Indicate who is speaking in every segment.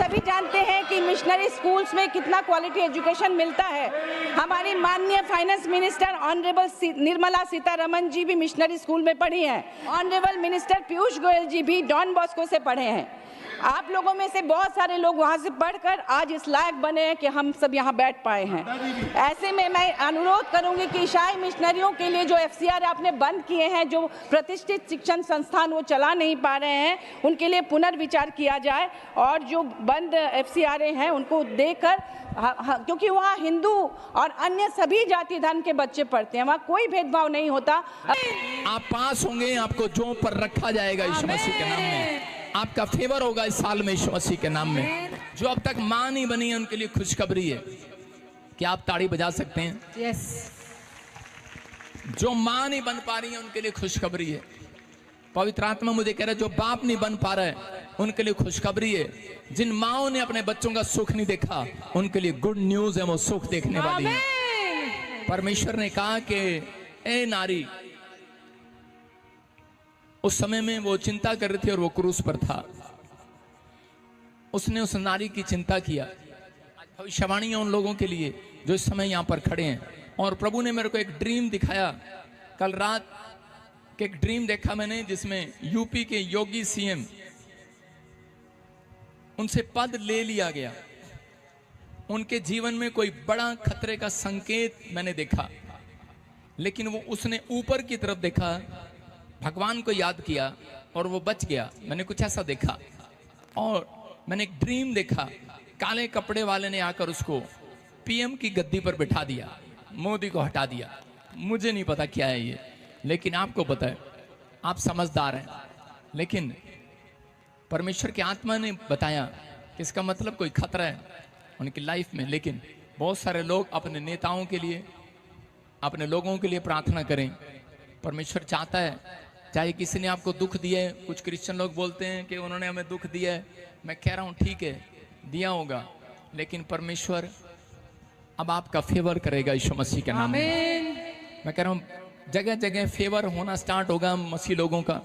Speaker 1: सभी जानते हैं कि मिशनरी स्कूल्स में कितना क्वालिटी एजुकेशन मिलता है। हमारी माननीय finance minister honourable Nirmala Sitharaman ji भी मिशनरी स्कूल में पढ़ी हैं। ऑनरेबल मिनिस्टर पीयूष गोयल जी भी डॉन बॉस्को से पढ़े हैं। आप लोगों में से बहुत सारे लोग वहां से पढ़कर आज इस लायक बने हैं कि हम सब यहाँ बैठ पाए हैं। ऐसे में मैं अनुरोध करूंगी कि ईसाई मिशनरियों के लिए जो एफसीआर आपने बंद किए हैं, जो प्रतिष्ठित शिक्षण संस्थान वो चला नहीं पा रहे हैं, उनके लिए पुनर्विचार किया जाए और जो बंद एफसीआर हैं उनको देकर, क्योंकि वहाँ हिंदू और अन्य सभी जाति धर्म के बच्चे पढ़ते हैं, वहाँ कोई भेदभाव नहीं होता।
Speaker 2: आप पास होंगे, आपको जॉब पर रखा जाएगा यीशु मसीह के नाम में। आपका फेवर होगा इस साल में यीशु मसीह के नाम में। जो अब तक मां नहीं बनी है उनके लिए खुशखबरी है। क्या आप ताड़ी बजा सकते हैं?
Speaker 1: यस।
Speaker 2: जो मां नहीं बन पा रही है उनके लिए खुशखबरी है। पवित्र आत्मा मुझे कह रहा है जो बाप नहीं बन पा रहा है उनके लिए खुशखबरी है। जिन माओं ने अपने बच्चों का सुख नहीं देखा उनके लिए गुड न्यूज है, वो सुख देखने वाली है। परमेश्वर ने कहा कि ए नारी, उस समय में वो चिंता कर रही थी और वो क्रूस पर था। उसने उस नारी की चिंता किया। भविष्यवाणी उन लोगों के लिए जो इस समय यहाँ पर खड़े हैं। और प्रभु ने मेरे को एक ड्रीम दिखाया। कल रात के एक ड्रीम देखा मैंने जिसमें यूपी के योगी सीएम, उनसे पद ले लिया गया। उनके जीवन में कोई बड़ा खतरे का संकेत मैंने देखा, लेकिन वो उसने ऊपर की तरफ देखा, भगवान को याद किया और वो बच गया। मैंने कुछ ऐसा देखा। और मैंने एक ड्रीम देखा, काले कपड़े वाले ने आकर उसको पीएम की गद्दी पर बिठा दिया, मोदी को हटा दिया। मुझे नहीं पता क्या है ये, लेकिन आपको पता है, आप समझदार हैं। लेकिन परमेश्वर की आत्मा ने बताया कि इसका मतलब कोई खतरा है उनकी लाइफ में। लेकिन बहुत सारे लोग अपने नेताओं के लिए, अपने लोगों के लिए प्रार्थना करें। परमेश्वर चाहता है, चाहे किसी ने आपको दुख दिया है। कुछ क्रिश्चियन लोग बोलते हैं कि उन्होंने हमें दुख दिया है। मैं कह रहा हूं ठीक है, दिया होगा, लेकिन परमेश्वर अब आपका फेवर करेगा यीशु मसीह के नाम में। मैं कह रहा हूं जगह जगह फेवर होना स्टार्ट होगा मसीह लोगों का।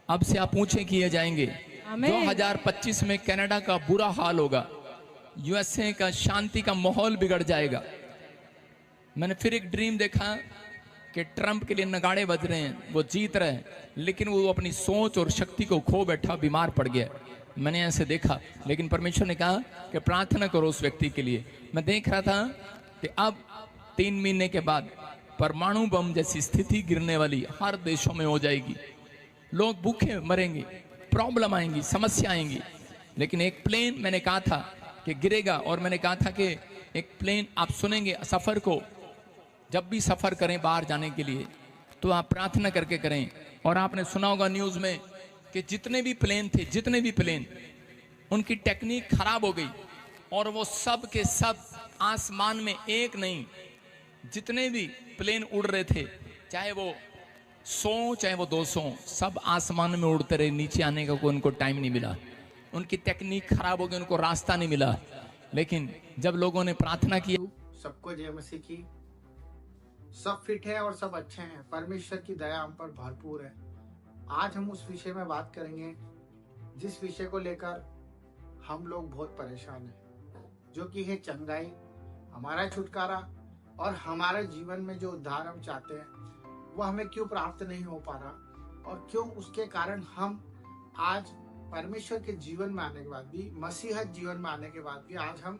Speaker 2: अब से आप ऊंचे किए जाएंगे। 2025 में कनाडा का बुरा हाल होगा, यूएसए का शांति का माहौल बिगड़ जाएगा। मैंने फिर एक ड्रीम देखा कि ट्रंप के लिए नगाड़े बज रहे हैं, वो जीत रहे हैं, लेकिन वो अपनी सोच और शक्ति को खो बैठा, बीमार पड़ गया। मैंने ऐसे देखा, लेकिन परमेश्वर ने कहा कि प्रार्थना करो उस व्यक्ति के लिए। मैं देख रहा था कि अब 3 महीने के बाद परमाणु बम जैसी स्थिति गिरने वाली हर देशों में हो जाएगी। लोग भूखे मरेंगे, प्रॉब्लम आएंगी, समस्या आएंगी। लेकिन एक प्लेन मैंने कहा था कि गिरेगा, और मैंने कहा था कि एक प्लेन, आप सुनेंगे सफर को, जब भी सफर करें बाहर जाने के लिए तो आप प्रार्थना करके करें। और आपने सुना होगा न्यूज में कि जितने भी प्लेन थे, जितने भी प्लेन, उनकी टेक्निक खराब हो गई और वो सब के सब आसमान में एक नहीं, जितने भी प्लेन उड़ रहे थे, चाहे वो 100 चाहे वो 200, सब आसमान में उड़ते रहे। नीचे आने का कोई उनको टाइम नहीं मिला। उनकी टेक्निक खराब हो गई, उनको रास्ता नहीं मिला। लेकिन जब लोगों ने प्रार्थना की,
Speaker 3: सबको जय मसीह की। सब फिट है और सब अच्छे हैं। परमेश्वर की दया हम पर भरपूर है। आज हम उस विषय में बात करेंगे जिस विषय को लेकर हम लोग बहुत परेशान हैं, जो कि है चंगाई, हमारा छुटकारा और हमारे जीवन में जो उद्धार हम चाहते हैं वो हमें क्यों प्राप्त नहीं हो पा रहा, और क्यों उसके कारण हम आज परमेश्वर के जीवन में आने के बाद भी, मसीहत जीवन में आने के बाद भी आज हम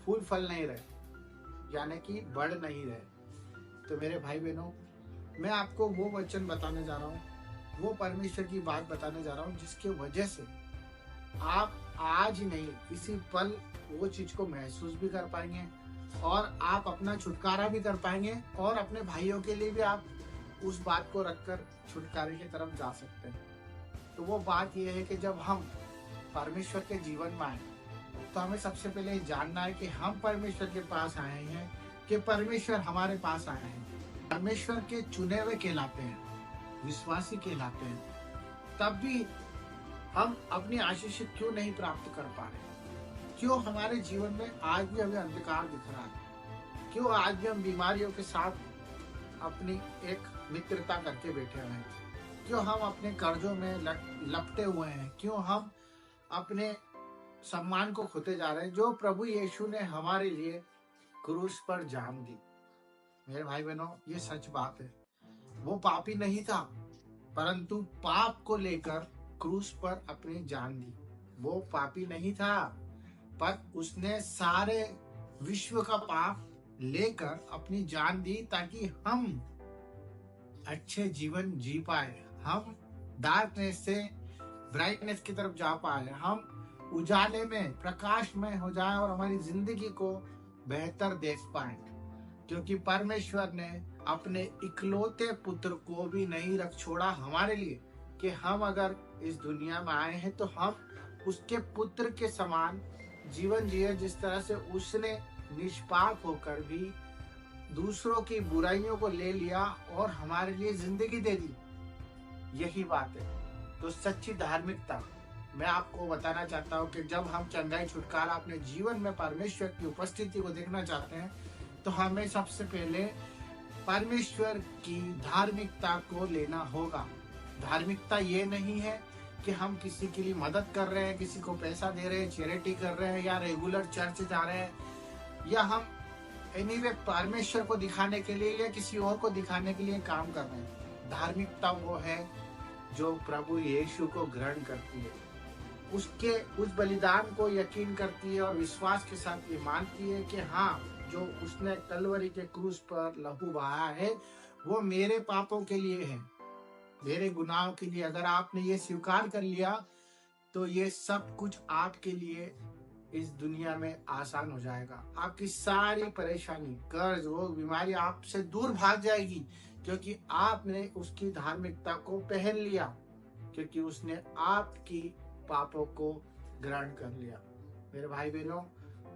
Speaker 3: फूल फल नहीं रहे, यानी कि बढ़ नहीं रहे। तो मेरे भाई बहनों, मैं आपको वो वचन बताने जा रहा हूँ, वो परमेश्वर की बात बताने जा रहा हूँ, जिसके वजह से आप आज ही नहीं, इसी पल वो चीज को महसूस भी कर पाएंगे और आप अपना छुटकारा भी कर पाएंगे, और अपने भाइयों के लिए भी आप उस बात को रखकर छुटकारे की तरफ जा सकते हैं। तो वो बात यह है कि जब हम परमेश्वर के जीवन में आए तो हमें सबसे पहले जानना है कि हम परमेश्वर के पास आए हैं, कि परमेश्वर हमारे पास आए हैं। परमेश्वर के चुने हुए कहलाते हैं, विश्वासी कहलाते हैं। तब भी हम अपनी आशीष क्यों नहीं प्राप्त कर पा रहे? क्यों हमारे जीवन में आज भी हमें अंधकार दिख रहा है? क्यों आज भी हम बीमारियों के साथ अपनी एक मित्रता करके बैठे हुए हैं? क्यों हम अपने कर्जों में लपटे हुए हैं? क्यों हम अपने सम्मान को खोते जा रहे हैं जो प्रभु यीशु ने हमारे लिए क्रूस पर जान दी। मेरे भाई बहनों, ये सच बात है। वो पापी नहीं था, परंतु पाप को लेकर क्रूस पर अपनी जान दी। वो पापी नहीं था, पर उसने सारे विश्व का पाप लेकर अपनी जान दी ताकि हम अच्छे जीवन जी पाए, हम डार्कनेस से ब्राइटनेस की तरफ जा पाए, हम उजाले में प्रकाश में हो जाए और हमारी जिंदगी को बेहतर देख पाए। क्योंकि परमेश्वर ने अपने इकलौते पुत्र को भी नहीं रख छोड़ा हमारे लिए, कि हम अगर इस दुनिया में आए हैं तो हम उसके पुत्र के समान जीवन जिए, जिस तरह से उसने निष्पाप होकर भी दूसरों की बुराइयों को ले लिया और हमारे लिए जिंदगी दे दी। यही बात है। तो सच्ची धार्मिकता मैं आपको बताना चाहता हूँ कि जब हम चंगाई छुटकारा अपने जीवन में परमेश्वर की उपस्थिति को देखना चाहते हैं तो हमें सबसे पहले परमेश्वर की धार्मिकता को लेना होगा। धार्मिकता ये नहीं है कि हम किसी के लिए मदद कर रहे हैं, किसी को पैसा दे रहे हैं, चैरिटी कर रहे हैं, या रेगुलर चर्च जा रहे हैं, या हम एनीवे परमेश्वर को दिखाने के लिए या किसी और को दिखाने के लिए काम कर रहे हैं। धार्मिकता वो है जो प्रभु यीशु को ग्रहण करती है, उसके उस बलिदान को यकीन करती है और विश्वास के साथ ये मानती है कि हाँ, जो उसने कलवरी के क्रूस पर लहू बहाया है वो मेरे पापों के लिए है, मेरे गुनाहों के लिए। अगर आपने ये स्वीकार कर लिया तो ये सब कुछ आपके लिए इस दुनिया में आसान हो जाएगा। आपकी सारी परेशानी, कर्ज, रोग, बीमारी आपसे दूर भाग जाएगी, क्योंकि आपने उसकी धार्मिकता को पहन लिया, क्योंकि उसने आपकी पापों को ग्रहण कर लिया। मेरे भाई बहनों,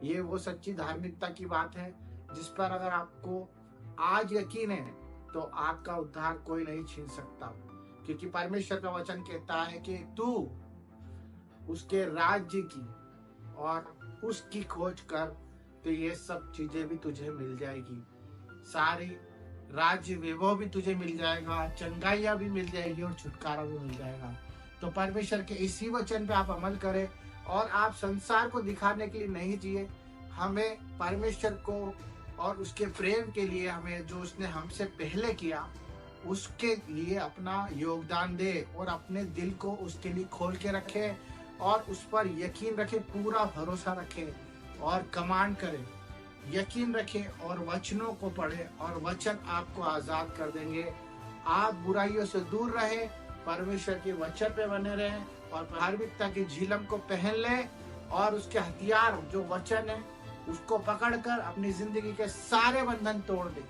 Speaker 3: ये वो सच्ची धार्मिकता की बात है जिस पर अगर आपको आज यकीन है तो आपका उद्धार कोई नहीं छीन सकता। क्योंकि परमेश्वर का वचन कहता है कि तू उसके राज्य की और उसकी खोज कर तो ये सब चीजें भी तुझे मिल जाएगी, सारी राज्य वैभव भी तुझे मिल जाएगा, चंगाइयां भी मिल जाएगी और छुटकारा भी मिल जाएगा। तो परमेश्वर के इसी वचन पे आप अमल करें और आप संसार को दिखाने के लिए नहीं जिए। हमें परमेश्वर को और उसके प्रेम के लिए, हमें जो उसने हमसे पहले किया उसके लिए अपना योगदान दे और अपने दिल को उसके लिए खोल के रखे और उस पर यकीन रखे, पूरा भरोसा रखे और कमांड करे, यकीन रखे और वचनों को पढ़े और वचन आपको आजाद कर देंगे। आप बुराइयों से दूर रहे, परमेश्वर के वचन पे बने रहें और धार्मिकता की झिलम को पहन ले और उसके हथियार जो वचन है उसको पकड़कर अपनी जिंदगी के सारे बंधन तोड़ दे।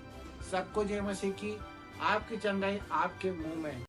Speaker 3: सबको जय मसीह की। आपकी चंगाई आपके मुंह में।